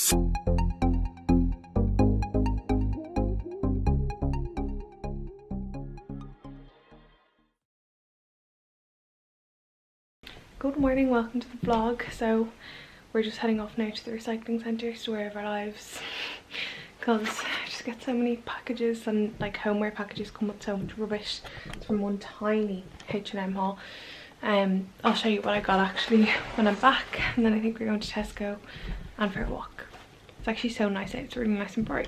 Good morning, welcome to the vlog. So we're just heading off now to the recycling centre, story of our lives, because I just get so many packages, and like homeware packages come with so much rubbish. It's from one tiny H&M haul. I'll show you what I got actually when I'm back, and then I think we're going to Tesco and for a walk. It's actually so nice out, it's really nice and bright.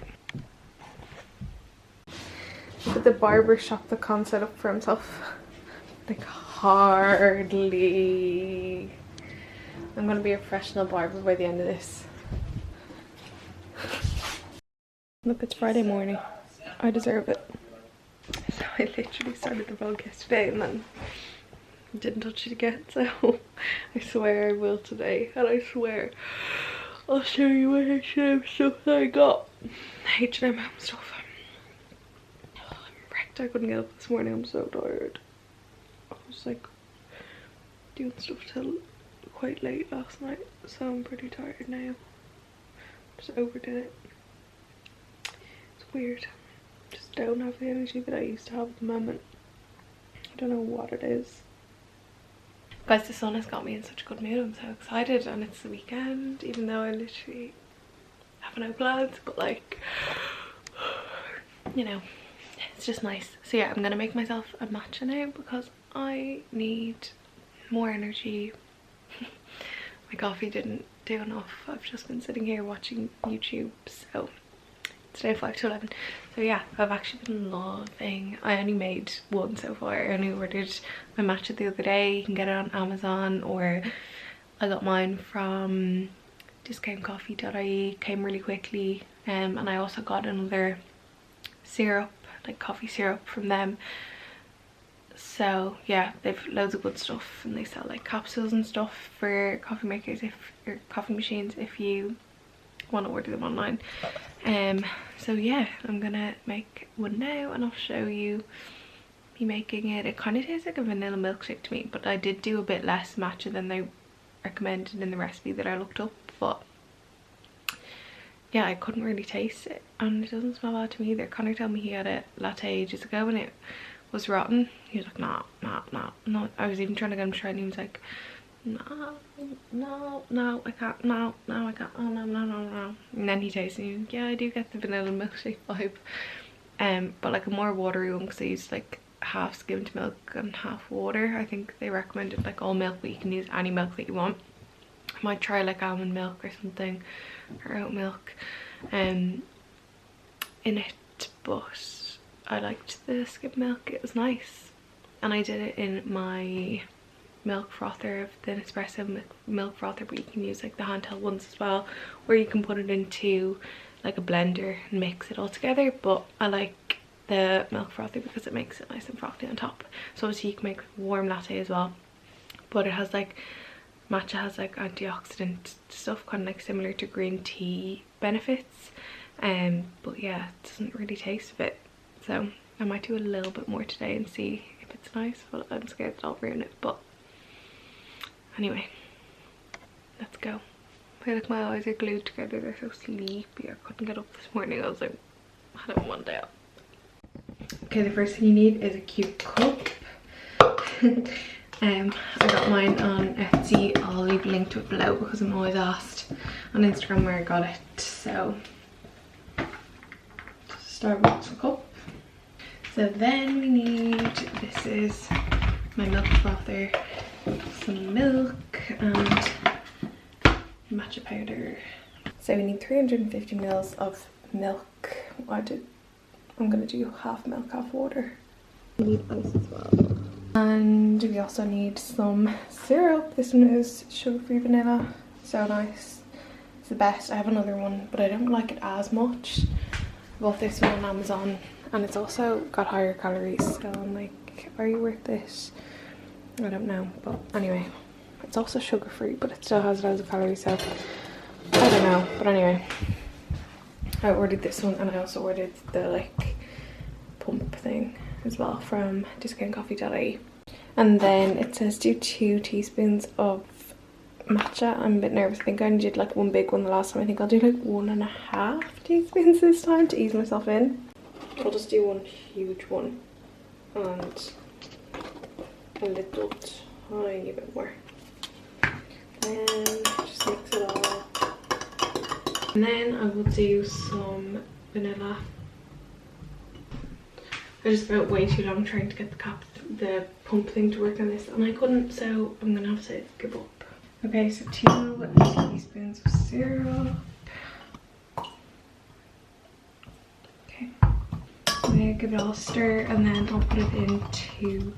Look at the barber shop that Con set up for himself. Like hardly. I'm gonna be a professional barber by the end of this. Look, it's Friday morning. I deserve it. So I literally started the vlog yesterday and then didn't touch it again, so I swear I will today, and I swear I'll show you what H&M stuff that I got. H&M stuff. Oh, I'm wrecked. I couldn't get up this morning, I'm so tired. I was like doing stuff till quite late last night, so I'm pretty tired now. Just overdid it. It's weird. Just don't have the energy that I used to have at the moment. I don't know what it is. Guys, the sun has got me in such a good mood. I'm so excited, and it's the weekend, even though I literally have no plans, but like, you know, it's just nice. So yeah, I'm gonna make myself a matcha now because I need more energy. My coffee didn't do enough. I've just been sitting here watching YouTube, so it's now 5 to 11. So yeah, I've actually been loving, I only made one so far. I only ordered my matcha the other day. You can get it on Amazon, or I got mine from discountcoffee.ie, came really quickly. And I also got another syrup, like coffee syrup from them. So yeah, they've loads of good stuff, and they sell like capsules and stuff for coffee makers, or coffee machines, if you want to order them online. So yeah, I'm gonna make one now and I'll show you me making it. It kind of tastes like a vanilla milkshake to me, but I did do a bit less matcha than they recommended in the recipe that I looked up. But yeah, I couldn't really taste it, and it doesn't smell bad to me either. Connor told me he had a latte ages ago and it was rotten. He was like, no. I was even trying to get him to try, and he was like, no, I can't, no, I can't, oh no. And then he tasted it, and he was like, yeah, I do get the vanilla milkshake vibe, but like a more watery one, because I used like half skimmed milk and half water. I think they recommended like all milk, but you can use any milk that you want. I might try like almond milk or something, or oat milk in it, but I liked the skimmed milk. It was nice, and I did it in my milk frother, the Nespresso milk frother, but you can use like the handheld ones as well, or you can put it into like a blender and mix it all together. But I like the milk frother because it makes it nice and frothy on top. So obviously you can make a warm latte as well, but it has like, matcha has like antioxidant stuff, kind of like similar to green tea benefits, but yeah, it doesn't really taste a bit. So I might do a little bit more today and see if it's nice, but I'm scared that I'll ruin it. But anyway, let's go. I feel like my eyes are glued together, they're so sleepy. I couldn't get up this morning. I was like, I had it one day out. Okay, the first thing you need is a cute cup. I got mine on Etsy. I'll leave a link to it below because I'm always asked on Instagram where I got it. So Starbucks cup. So then we need, this is my milk frother, some milk and matcha powder. So we need 350 ml of milk. I'm gonna do half milk, half water. We need ice as well. And we also need some syrup. This one is sugar-free vanilla. So nice. It's the best. I have another one, but I don't like it as much. I bought this one on Amazon, and it's also got higher calories. So I'm like, are you worth this? I don't know. But anyway, it's also sugar-free, but it still has loads of calories. So I don't know. But anyway, I ordered this one, and I also ordered the like pump thing as well from discountcoffee.ie. And then it says do 2 teaspoons of matcha. I'm a bit nervous. I think I only did like one big one the last time. I think I'll do like 1.5 teaspoons this time to ease myself in. I'll just do one huge one and a little tiny bit more. Then just mix it all. And then I will do some vanilla. I just spent way too long trying to get the pump thing to work on this, and I couldn't, so I'm gonna have to give up. Okay, so 2 teaspoons of syrup. Okay, I'm gonna give it all a stir, and then I'll put it into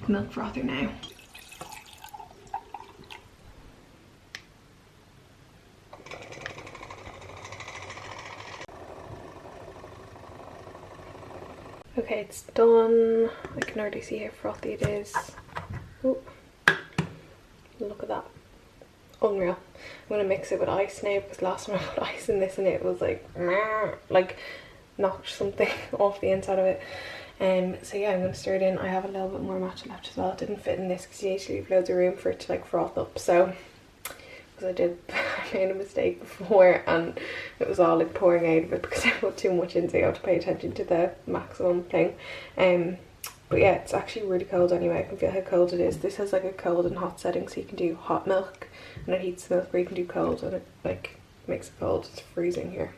the milk frother now. Okay, it's done. I can already see how frothy it is. Oh, look at that. Unreal. I'm going to mix it with ice now, because last time I put ice in this and it was like knocked something off the inside of it. So yeah, I'm going to stir it in. I have a little bit more matcha left as well. It didn't fit in this because you need to leave loads of room for it to like froth up. So, because I made a mistake before and it was all like pouring out of it because I put too much in, so you have to pay attention to the maximum thing. But yeah, it's actually really cold anyway. I can feel how cold it is. This has like a cold and hot setting, so you can do hot milk and it heats the milk, or you can do cold and it like makes it cold. It's freezing here.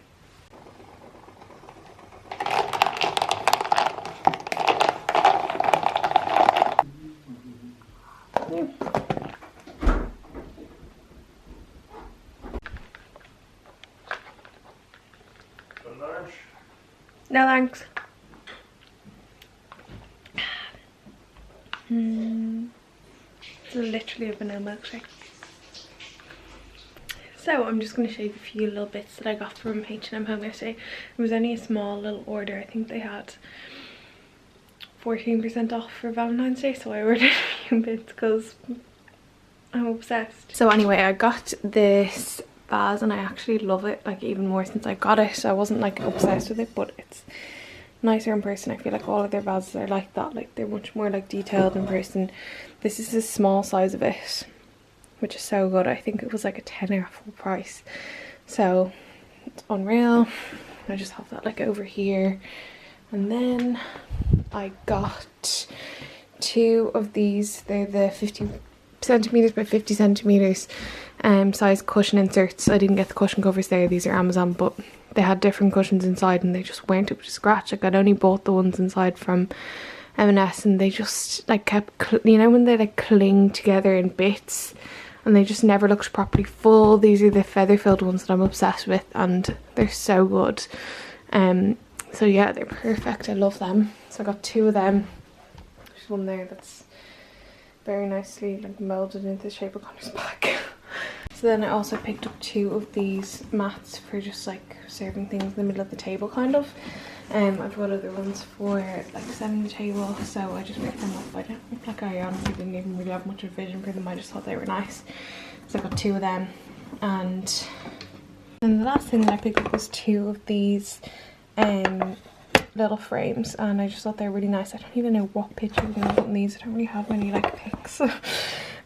Yeah. No thanks. It's literally a vanilla milkshake. So I'm just going to show you a few little bits that I got from H&M Home yesterday. It was only a small little order. I think they had 14% off for Valentine's Day, so I ordered a few bits because I'm obsessed. So anyway, I got this vase and I actually love it, like even more since I got it. I wasn't like obsessed with it, but it's nicer in person. I feel like all of their vases are like that, like they're much more like detailed in person. This is a small size of it, which is so good. I think it was like a tenner full price, so it's unreal. I just have that like over here. And then I got 2 of these. They're the 50 centimeters by 50 centimeters size cushion inserts. I didn't get the cushion covers there, these are Amazon, but they had different cushions inside and they just weren't up to scratch. Like I'd only bought the ones inside from M&S and they just like kept, you know when they like cling together in bits and they just never looked properly full. These are the feather filled ones that I'm obsessed with and they're so good. So yeah, they're perfect. I love them. So I got 2 of them. There's one there that's very nicely like molded into the shape of Connor's back. So then I also picked up 2 of these mats for just like serving things in the middle of the table kind of. I've got other ones for like setting the table, so I just picked them up. I don't like, I honestly didn't even really have much of a vision for them. I just thought they were nice, so I got 2 of them. And then the last thing that I picked up was 2 of these little frames, and I just thought they were really nice. I don't even know what picture we're gonna put in these. I don't really have many like pics,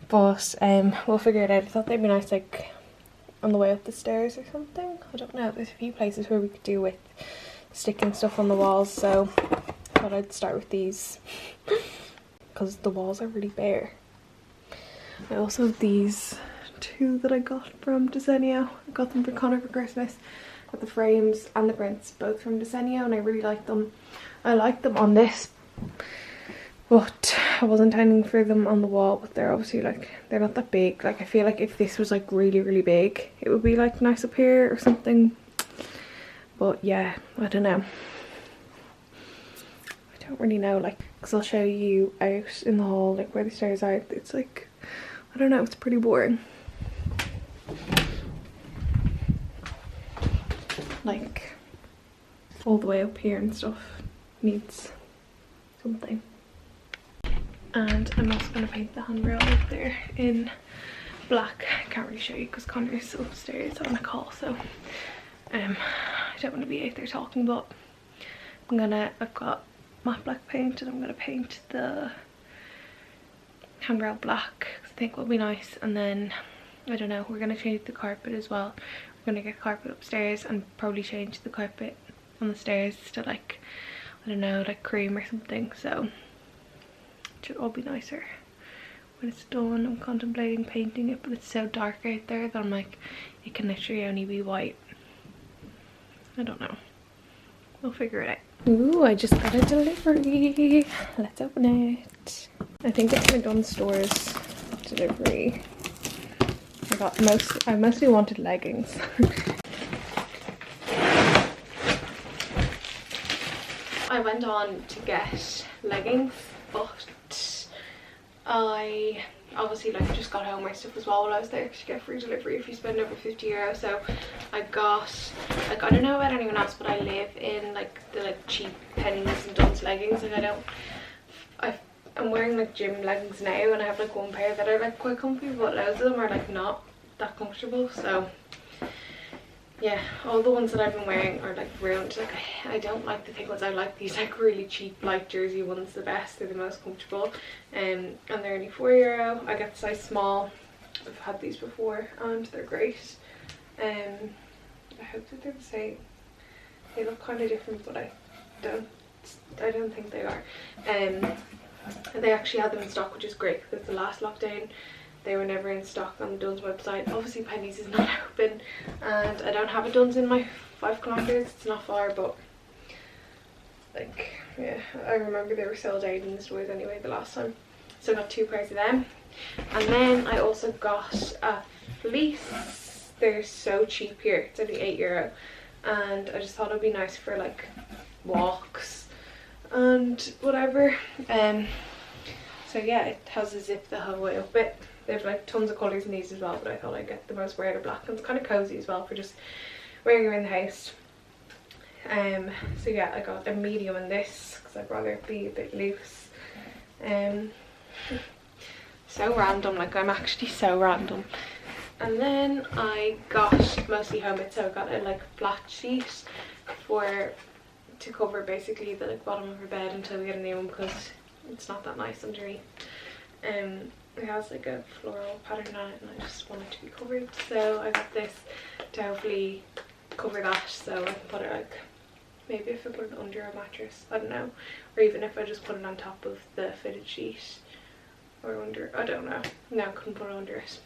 but we'll figure it out. I thought they'd be nice like on the way up the stairs or something. I don't know. There's a few places where we could do with sticking stuff on the walls, so I thought I'd start with these because the walls are really bare. I also have these 2 that I got from Desenio. I got them for Connor for Christmas. Got the frames and the prints both from Desenio and I really like them. I like them on this, but I wasn't intending for them on the wall, but they're obviously like, they're not that big. Like I feel like if this was like really big, it would be like nice up here or something. But yeah, I don't know. I don't really know, like, because I'll show you out in the hall like where the stairs are. It's like, I don't know, it's pretty boring. Like all the way up here and stuff needs something. And I'm also going to paint the handrail up there in black. I can't really show you because Connor's upstairs on a call, so I don't want to be out there talking, but I've got matte black paint and I'm gonna paint the handrail black because I think it will be nice, and then I don't know, we're gonna change the carpet as well. We're gonna get carpet upstairs and probably change the carpet on the stairs to like, I don't know, like cream or something, so it should all be nicer when it's done. I'm contemplating painting it, but it's so dark out there that I'm like, it can literally only be white. I don't know, we'll figure it out. Ooh, I just got a delivery. Let's open it. I think it's my Dunnes Stores delivery. I mostly wanted leggings. I went on to get leggings, but I obviously like just got home my stuff as well while I was there, because you get free delivery if you spend over €50. So I got, like, I don't know about anyone else, but I live in like the like cheap Pennies and Dunnes leggings. Like I'm wearing like gym leggings now, and I have like one pair that are like quite comfy, but loads of them are like not that comfortable. So yeah, all the ones that I've been wearing are like ruined. Like I don't like the thick ones. I like these like really cheap light jersey ones the best. They're the most comfortable, and they're only €4. I got the size small. I've had these before and they're great. I hope that they're the same. They look kind of different, but I don't think they are. They actually had them in stock, which is great, because the last lockdown they were never in stock on the Dunnes website. Obviously Pennies is not open, and I don't have a Dunnes in my 5 kilometers. It's not far, but like, yeah, I remember they were sold out in the stores anyway the last time. So I got 2 pairs of them, and then I also got a fleece. They're so cheap here. It's only €8, and I just thought it'd be nice for like walks and whatever. So yeah, it has a zip the whole way up it. They have like tons of colours in these as well, but I thought I'd get the most wear out of black, and it's kind of cozy as well for just wearing around the house. So yeah, I got a medium in this because I'd rather it be a bit loose. So random, like I'm actually so random. And then I got mostly homemade, so I got a like flat sheet to cover basically the like bottom of her bed until we get a new one, because it's not that nice underneath. It has like a floral pattern on it, and I just want it to be covered, so I got this to hopefully cover that, so I can put it like, maybe if I put it under a mattress, I don't know, or even if I just put it on top of the fitted sheet or under, I don't know. No, I couldn't put it under it.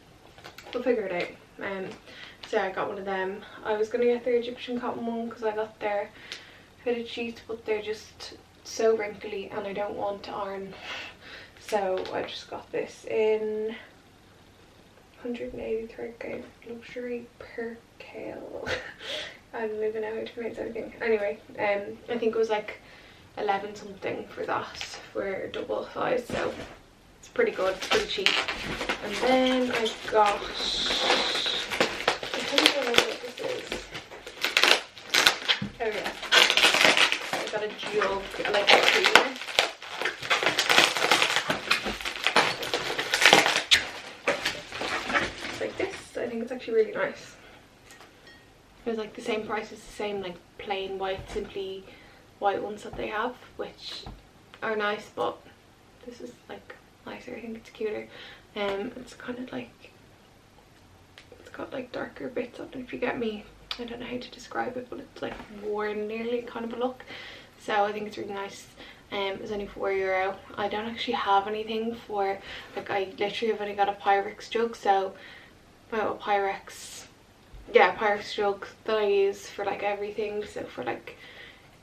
We'll figure it out. So yeah, I got one of them. I was gonna get their Egyptian cotton one because I got their fitted sheets, but they're just so wrinkly and I don't want to iron, so I just got this in 183 grade luxury percale. I don't even know how to pronounce anything. Anyway, I think it was like 11 something for that, for a double size, so it's pretty good, it's pretty cheap. And then I got, I don't even know what this is. Oh yeah, I got a jug, like a cleaner. It's like this. I think it's actually really nice. It was like the same price as the same like plain white, simply white ones that they have, which are nice, but this is like nicer. I think it's cuter. It's kind of like, it's got like darker bits on it, if you get me. I don't know how to describe it, but it's like worn nearly kind of a look, so I think it's really nice. It's only €4. I don't actually have anything for, like, I literally have only got a Pyrex jug, so Pyrex jug that I use for like everything. So for like,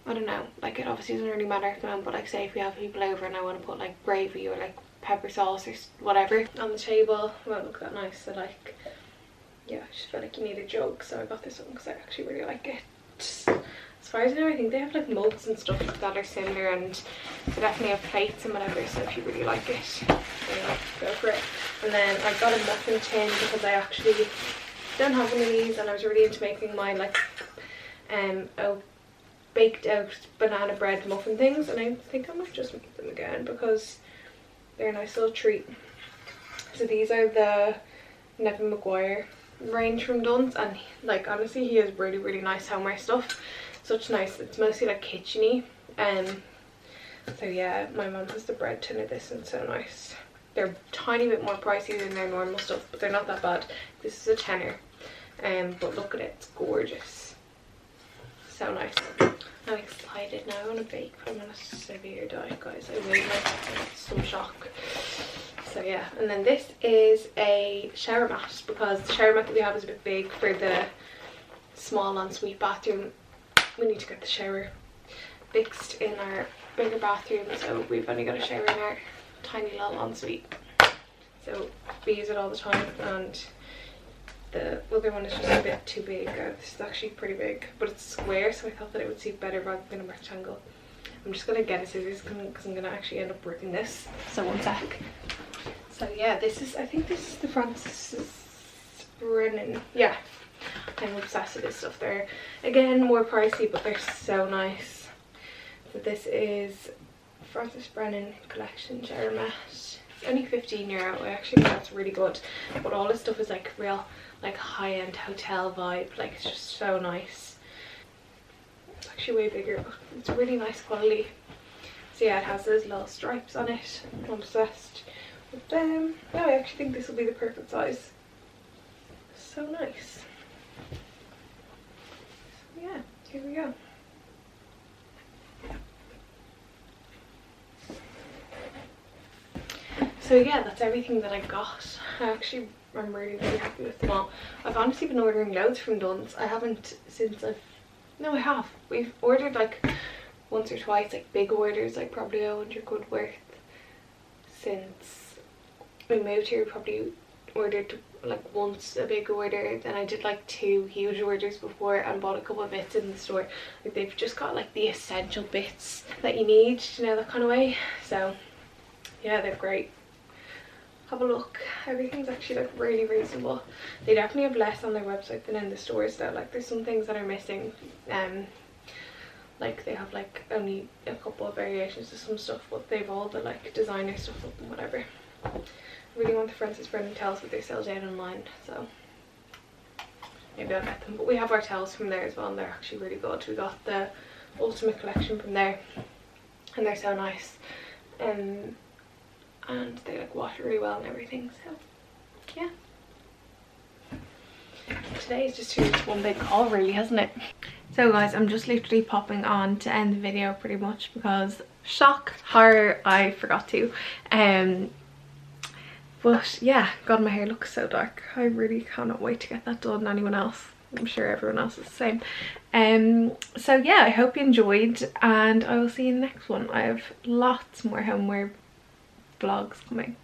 I don't know, like it obviously doesn't really matter at the moment, but like say if we have people over and I want to put like gravy or like pepper sauce or whatever on the table, it won't look that nice. So like, yeah, I just felt like you need a jug, so I got this one because I actually really like it. As far as I know, I think they have like mugs and stuff that are similar, and they definitely have plates and whatever, so if you really like it, anyway, go for it. And then I got a muffin tin because I actually don't have one of these, and I was really into making my like baked out banana bread muffin things, and I think I might just make them again because they're a nice little treat. So these are the Nevin Maguire range from Dunnes, and like honestly he has really, really nice homeware stuff. Such nice, it's mostly like kitcheny. So yeah, my mum has the bread tin of this and it's so nice. They're a tiny bit more pricey than their normal stuff, but they're not that bad. This is a tenner, but look at it, it's gorgeous. So nice. I'm excited now. I want to bake, but I'm on a severe diet, guys. I weighed like some shock. So yeah, and then this is a shower mat, because the shower mat that we have is a bit big for the small ensuite bathroom. We need to get the shower fixed in our bigger bathroom, so we've only got a shower in our tiny little ensuite. So we use it all the time, and the other one is just a bit too big. This is actually pretty big, but it's square, so I thought that it would suit better rather than a rectangle. I'm just gonna get a scissors because I'm gonna actually end up working this. So one sec. So yeah, this is, I think this is the Francis Brennan. Yeah, I'm obsessed with this stuff. They're again more pricey, but they're so nice. So this is Francis Brennan collection shower mat. It's only €15. I actually think that's really good, but all this stuff is like real like high-end hotel vibe. Like it's just so nice. It's actually way bigger, but it's really nice quality. So yeah, it has those little stripes on it. I'm obsessed with them. Yeah, I actually think this will be the perfect size. So nice. So yeah, here we go. So yeah, that's everything that I got. I'm really happy with them all. I've honestly been ordering loads from Dunn's. I haven't since no, I have. We've ordered like once or twice, like big orders, like probably 100 quid worth since we moved here. Probably ordered like once a big order, then I did like 2 huge orders before and bought a couple of bits in the store. Like they've just got like the essential bits that you need, you know, that kind of way. So yeah, they're great. Have a look. Everything's actually like really reasonable. They definitely have less on their website than in the stores though. Like there's some things that are missing. Like they have like only a couple of variations of some stuff, but they've all the like designer stuff up and whatever. I really want the Francis Brennan towels, but they sell down online, so maybe I'll get them. But we have our towels from there as well, and they're actually really good. We got the Ultimate collection from there, and they're so nice. And they like wash really well and everything, so yeah. Today is just one big haul really, hasn't it? So guys, I'm just literally popping on to end the video pretty much because shock, horror, I forgot to. But yeah, God, my hair looks so dark. I really cannot wait to get that done. Anyone else? I'm sure everyone else is the same. So yeah, I hope you enjoyed, and I will see you in the next one. I have lots more homeware vlogs coming.